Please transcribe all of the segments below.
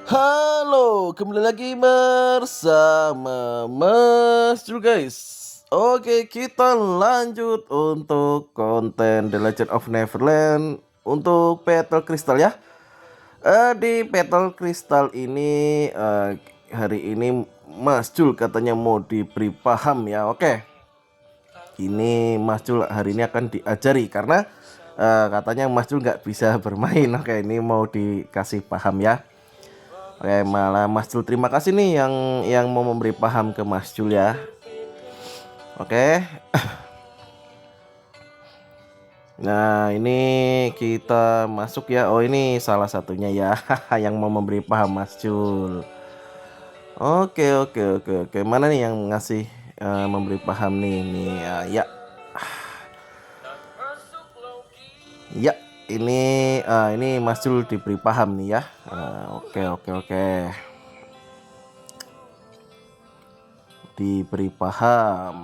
Halo, kembali lagi bersama Mas Jul guys. Oke, kita lanjut untuk konten The Legend of Neverland untuk Petal Crystal ya. Di Petal Crystal ini hari ini Mas Jul katanya mau diberi paham ya. Oke, ini Mas Jul hari ini akan diajari karena katanya Mas Jul nggak bisa bermain. Oke, ini mau dikasih paham ya. Oke, malah Mas Jul terima kasih nih yang mau memberi paham ke Mas Jul ya. Oke. Nah, ini kita masuk ya. Oh, ini salah satunya ya yang mau memberi paham Mas Jul. Oke. Mana nih yang ngasih memberi paham nih? Nih ya. Ya, ini Mas Jul diberi paham nih ya. Oke. Diberi paham.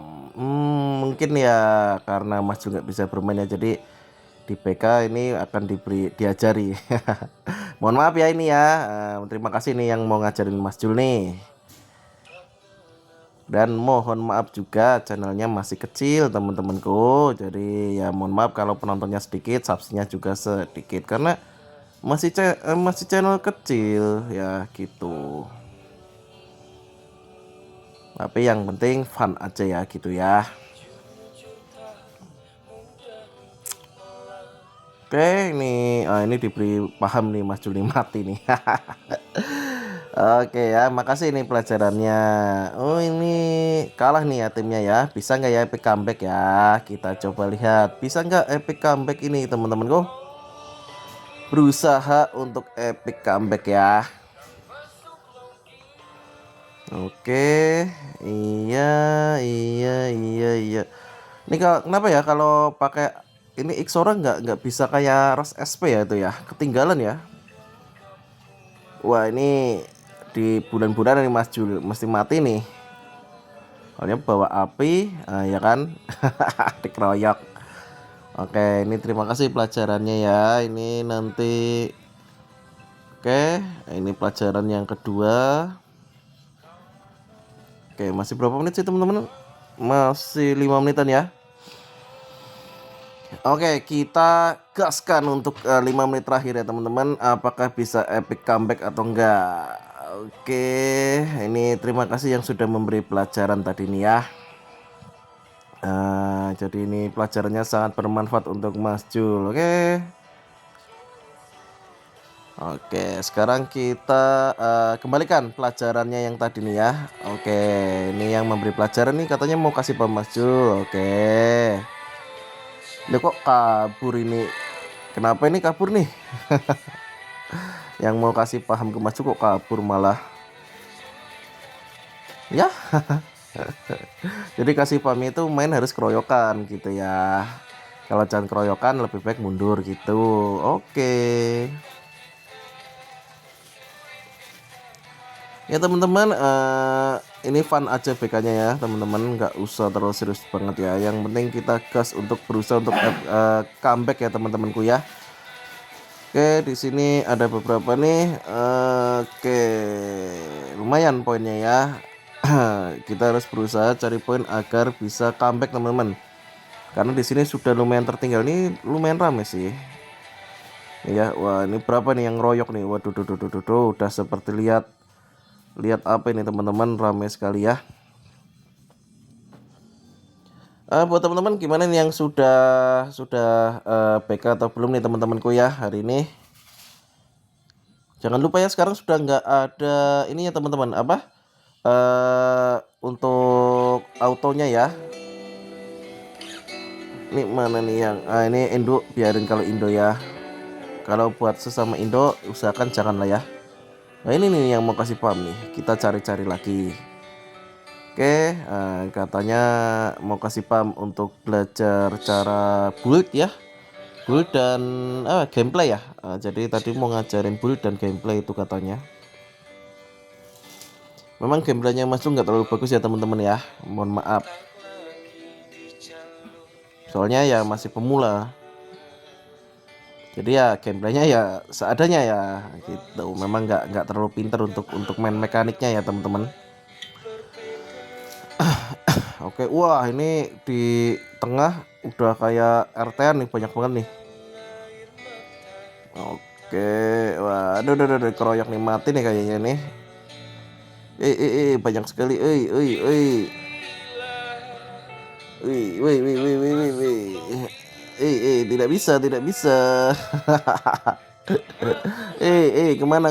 Mungkin ya karena Mas juga bisa bermain ya, jadi di PK ini akan diajari. Mohon maaf ya ini ya. Terima kasih nih yang mau ngajarin Mas Jul nih. Dan mohon maaf juga channelnya masih kecil teman-temanku. Jadi ya mohon maaf kalau penontonnya sedikit, subsnya juga sedikit karena masih channel kecil ya gitu. Tapi yang penting fun aja ya gitu ya. Oke, ini diberi paham nih Mas Juli mati nih. Oke ya, makasih nih pelajarannya. Oh, ini kalah nih ya timnya ya. Bisa nggak ya epic comeback ya? Kita coba lihat. Bisa nggak epic comeback ini teman-temanku? Berusaha untuk epic comeback ya. Oke, iya. Ini kenapa ya kalau pakai ini Xora nggak bisa kayak Ras SP ya itu ya? Ketinggalan ya. Wah, ini di bulan-bulan ini Mas Jul mesti mati nih. Soalnya bawa api, ya kan? Dikeroyok. Oke, ini terima kasih pelajarannya ya. Ini nanti oke, ini pelajaran yang kedua. Oke, masih berapa menit sih teman-teman? Masih 5 menitan ya. Oke, kita gaskan untuk 5 menit terakhir ya teman-teman. Apakah bisa epic comeback atau enggak? Oke, ini terima kasih yang sudah memberi pelajaran tadi nih ya. Jadi ini pelajarannya sangat bermanfaat untuk Mas Jul. Oke, sekarang kita kembalikan pelajarannya yang tadi nih ya. Oke, ini yang memberi pelajaran nih katanya mau kasih paham Mas Jul. Oke. Loh kok kabur ini? Kenapa ini kabur nih? Yang mau kasih paham ke Mas Jul kok kabur malah. Ya. Jadi kasih paham itu main harus keroyokan gitu ya. Kalau jangan keroyokan lebih baik mundur gitu. Oke. Ya teman-teman, ini fun aja BK-nya ya teman-teman, nggak usah terlalu serius banget ya. Yang penting kita gas untuk berusaha untuk comeback ya teman-temanku ya. Oke, di sini ada beberapa nih. Oke, lumayan poinnya ya. Kita harus berusaha cari poin agar bisa comeback teman-teman. Karena di sini sudah lumayan tertinggal, ini lumayan rame sih. Ya, wah ini berapa nih yang royok nih? Waduh, udah seperti lihat apa ini teman-teman, ramai sekali ya. Buat teman-teman gimana nih yang sudah PK atau belum nih teman-temanku ya hari ini. Jangan lupa ya sekarang sudah nggak ada ini ya teman-teman apa untuk autonya ya. Ini mana nih yang ini Indo, biarin kalau Indo ya. Kalau buat sesama Indo usahakan janganlah ya. Nah ini nih yang mau kasih paham nih, kita cari-cari lagi. Oke, katanya mau kasih paham untuk belajar cara build ya, build dan gameplay ya. Jadi tadi mau ngajarin build dan gameplay itu katanya. Memang gameplaynya Mas nggak terlalu bagus ya teman-teman ya, mohon maaf. Soalnya ya masih pemula. Jadi ya gameplaynya ya seadanya ya gitu. Memang nggak terlalu pinter untuk main mekaniknya ya teman-teman. Oke, wah ini di tengah udah kayak RT-an nih, banyak banget nih. Oke, wah, aduh, keroyok nih, mati nih kayaknya nih. Banyak sekali, tidak bisa, tidak bisa. Kemana.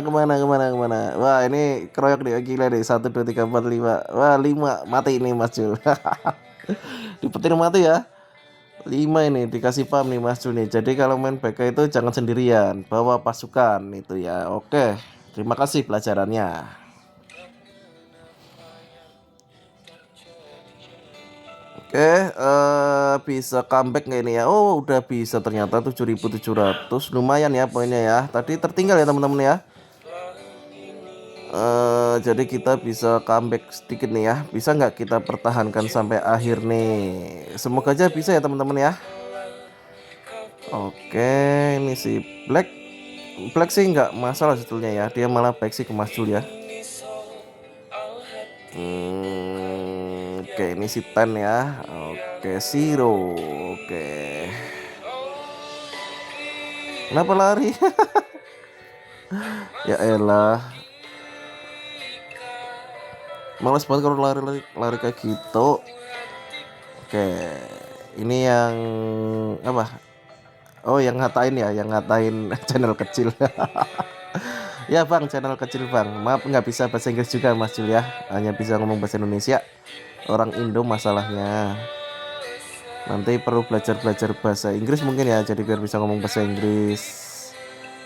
Wah, ini keroyok nih, gila nih, 1 2 3 4 5. Wah, 5 mati ini Mas Jul. Dipetir mati ya. 5 ini dikasih paham nih Mas Jul nih. Jadi kalau main BK itu jangan sendirian, bawa pasukan itu ya. Oke, terima kasih pelajarannya. Oke, bisa comeback nggak ini ya? Oh, udah bisa ternyata 7.700. Lumayan ya poinnya ya. Tadi tertinggal ya teman-teman ya. Jadi kita bisa comeback sedikit nih ya. Bisa nggak kita pertahankan sampai akhir nih? Semoga aja bisa ya teman-teman ya. Oke, ini si Black. Black sih nggak masalah sebetulnya ya. Dia malah baik sih ke Mas Jul ya. Oke, ini si Ten ya. Oke, Zero. Oke. Kenapa lari? Ya elah. Males banget kalau lari kayak gitu. Oke. Ini yang apa? Oh, yang ngatain ya, yang ngatain channel kecil. Ya bang, channel kecil bang. Maaf nggak bisa bahasa Inggris juga Mas Jul ya. Hanya bisa ngomong bahasa Indonesia. Orang Indo masalahnya. Nanti perlu belajar bahasa Inggris mungkin ya. Jadi biar bisa ngomong bahasa Inggris.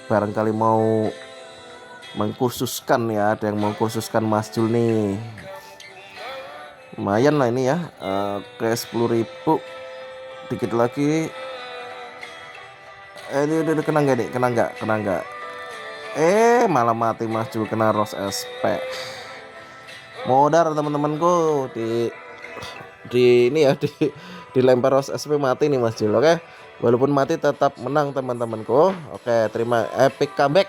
Barangkali mau mengkursuskan ya. Ada yang mau kursuskan Mas Jul nih. Lumayan lah ini ya. Oke, 10.000. Dikit lagi. Ini udah kena nggak nih? Kena nggak? Malah mati Mas Jul, kena Rose SP. Modar teman-temanku di ini ya, dilempar Rose SP mati nih Mas Jul. Oke. Walaupun mati tetap menang teman-temanku. Oke, terima epic comeback.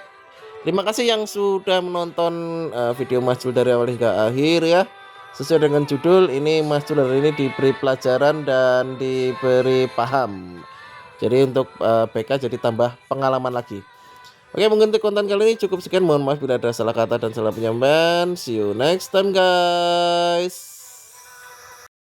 Terima kasih yang sudah menonton video Mas Jul dari awal hingga akhir ya. Sesuai dengan judul, ini Mas Jul hari ini diberi pelajaran dan diberi paham. Jadi untuk BK jadi tambah pengalaman lagi. Oke, mungkin untuk konten kali ini cukup sekian. Mohon maaf bila ada salah kata dan salah penyampaian. See you next time guys.